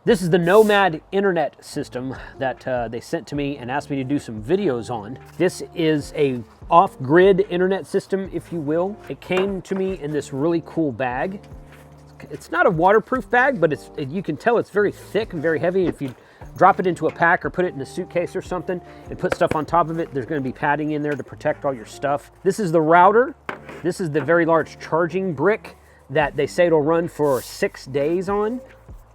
This is the Nomad Internet system that they sent to me and asked me to do some videos on. This is a off-grid internet system, if you will. It came to me in this really cool bag. It's not a waterproof bag, but you can tell it's very thick and very heavy. If you drop it into a pack or put it in a suitcase or something and put stuff on top of it, there's going to be padding in there to protect all your stuff. This is the router. This is the very large charging brick that they say it'll run for 6 days on.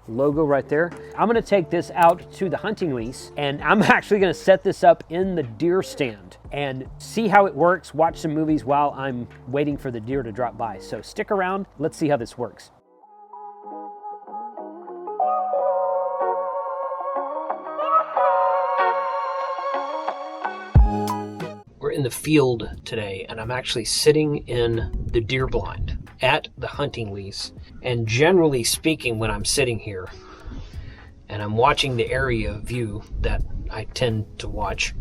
Logo right there. I'm going to take this out to the hunting lease, and I'm actually going to set this up in the deer stand and see how it works, watch some movies while I'm waiting for the deer to drop by. So stick around, let's see how this works. We're in the field today, and I'm actually sitting in the deer blind at the hunting lease. And generally speaking, when I'm sitting here and I'm watching the area view that I tend to watch,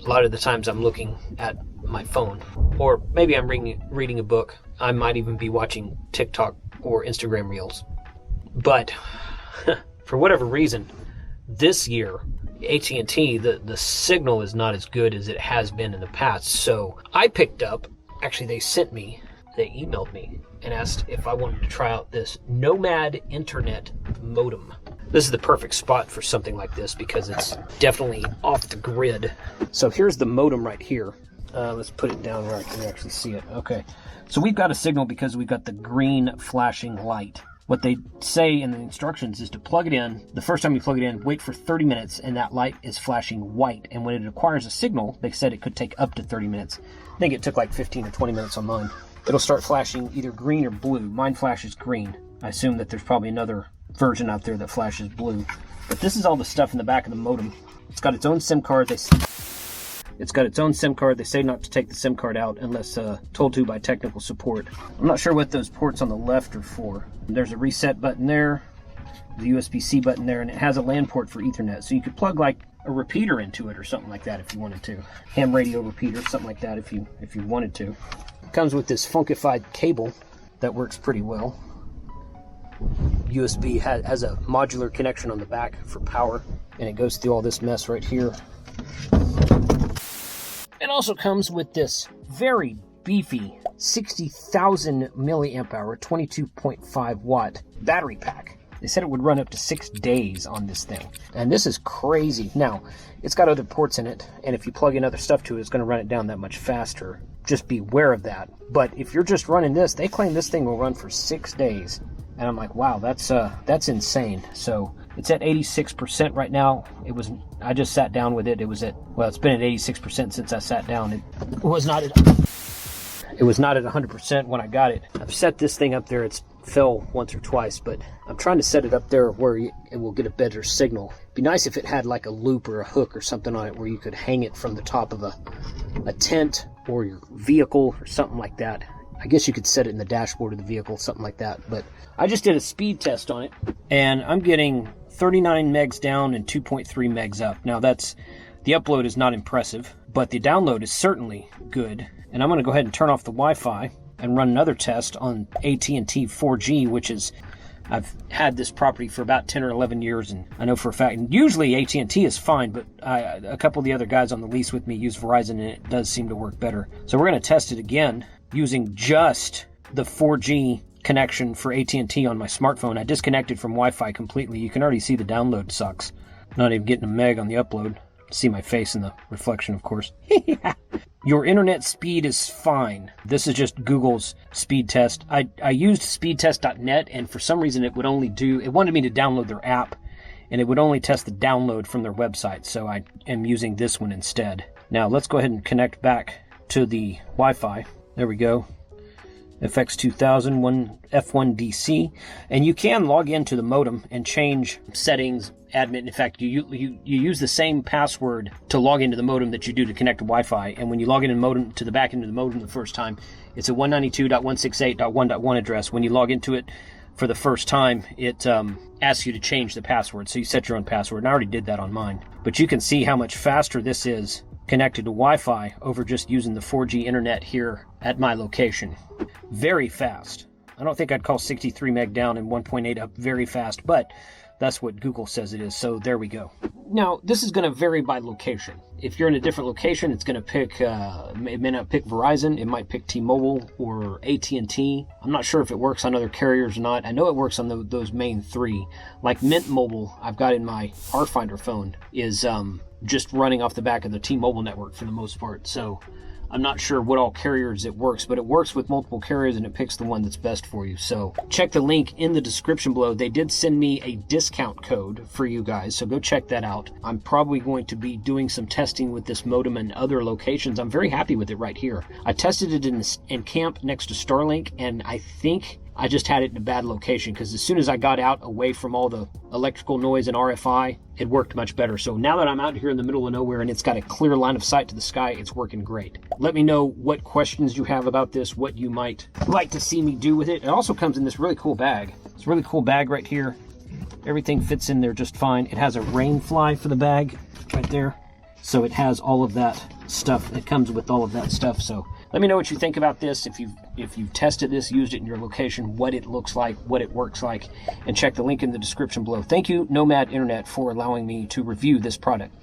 a lot of the times I'm looking at my phone, or maybe I'm reading a book. I might even be watching TikTok or Instagram Reels. But for whatever reason, this year, AT&T, the signal is not as good as it has been in the past. So I picked up, actually they emailed me and asked if I wanted to try out this Nomad Internet modem. This is the perfect spot for something like this because it's definitely off the grid. So here's the modem right here. Let's put it down where I can actually see it. Okay, so we've got a signal because we've got the green flashing light. What they say in the instructions is to plug it in. The first time you plug it in, wait for 30 minutes, and that light is flashing white. And when it acquires a signal, they said it could take up to 30 minutes. I think it took like 15 or 20 minutes on mine. It'll start flashing either green or blue. Mine flashes green. I assume that there's probably another version out there that flashes blue. But this is all the stuff in the back of the modem. It's got its own SIM card. They say not to take the SIM card out unless told to by technical support. I'm not sure what those ports on the left are for. There's a reset button there, the USB-C button there, and it has a LAN port for Ethernet. So you could plug like a repeater into it or something like that if you wanted to. Ham radio repeater, something like that if you wanted to. It comes with this funkified cable that works pretty well. USB has a modular connection on the back for power, and it goes through all this mess right here. It also comes with this very beefy 60,000 milliamp hour, 22.5 watt battery pack. They said it would run up to 6 days on this thing. And this is crazy. Now, it's got other ports in it, and if you plug in other stuff to it, it's going to run it down that much faster. Just be aware of that. But if you're just running this, they claim this thing will run for 6 days. And I'm like, wow, that's insane. So it's at 86% right now. I just sat down with it. It's been at 86% since I sat down. It was not at 100% when I got it. I've set this thing up there. It's fell once or twice, but I'm trying to set it up there where it will get a better signal. It'd be nice if it had like a loop or a hook or something on it where you could hang it from the top of a tent or your vehicle or something like that. I guess you could set it in the dashboard of the vehicle, something like that. But I just did a speed test on it, and I'm getting 39 megs down and 2.3 megs up. Now the upload is not impressive, but the download is certainly good. And I'm going to go ahead and turn off the Wi-Fi and run another test on AT&T 4G, which is, I've had this property for about 10 or 11 years, and I know for a fact, and usually AT&T is fine, but a couple of the other guys on the lease with me use Verizon, and it does seem to work better. So we're going to test it again using just the 4G connection for AT&T on my smartphone. I disconnected from Wi-Fi completely. You can already see the download sucks. Not even getting a meg on the upload. See my face in the reflection, of course. Your internet speed is fine. This is just Google's speed test. I used speedtest.net, and for some reason it wanted me to download their app, and it would only test the download from their website, so I am using this one instead. Now let's go ahead and connect back to the Wi-Fi. There we go. FX2000 F1DC, and you can log into the modem and change settings, admin. In fact, you use the same password to log into the modem that you do to connect to Wi-Fi, and when you log in modem to the back end of the modem the first time, it's a 192.168.1.1 address. When you log into it for the first time, it asks you to change the password, so you set your own password, and I already did that on mine. But you can see how much faster this is connected to Wi-Fi over just using the 4G internet here at my location. Very fast. I don't think I'd call 63 meg down and 1.8 up very fast, but that's what Google says it is, so there we go. Now, this is going to vary by location. If you're in a different location, it's going to pick, it may not pick Verizon, it might pick T-Mobile or AT&T. I'm not sure if it works on other carriers or not. I know it works on those main three. Like Mint Mobile, I've got in my R-Finder phone, is just running off the back of the T-Mobile network for the most part, so I'm not sure what all carriers it works, but it works with multiple carriers and it picks the one that's best for you. So check the link in the description below. They did send me a discount code for you guys, so go check that out. I'm probably going to be doing some testing with this modem in other locations. I'm very happy with it right here. I tested it in camp next to Starlink, and I think I just had it in a bad location because as soon as I got out away from all the electrical noise and RFI, it worked much better. So now that I'm out here in the middle of nowhere and it's got a clear line of sight to the sky, it's working great. Let me know what questions you have about this, what you might like to see me do with it. It also comes in this really cool bag. It's a really cool bag right here. Everything fits in there just fine. It has a rain fly for the bag right there. So it has all of that stuff. It comes with all of that stuff. So let me know what you think about this. If you've tested this, used it in your location, what it looks like, what it works like, and check the link in the description below. Thank you, Nomad Internet, for allowing me to review this product.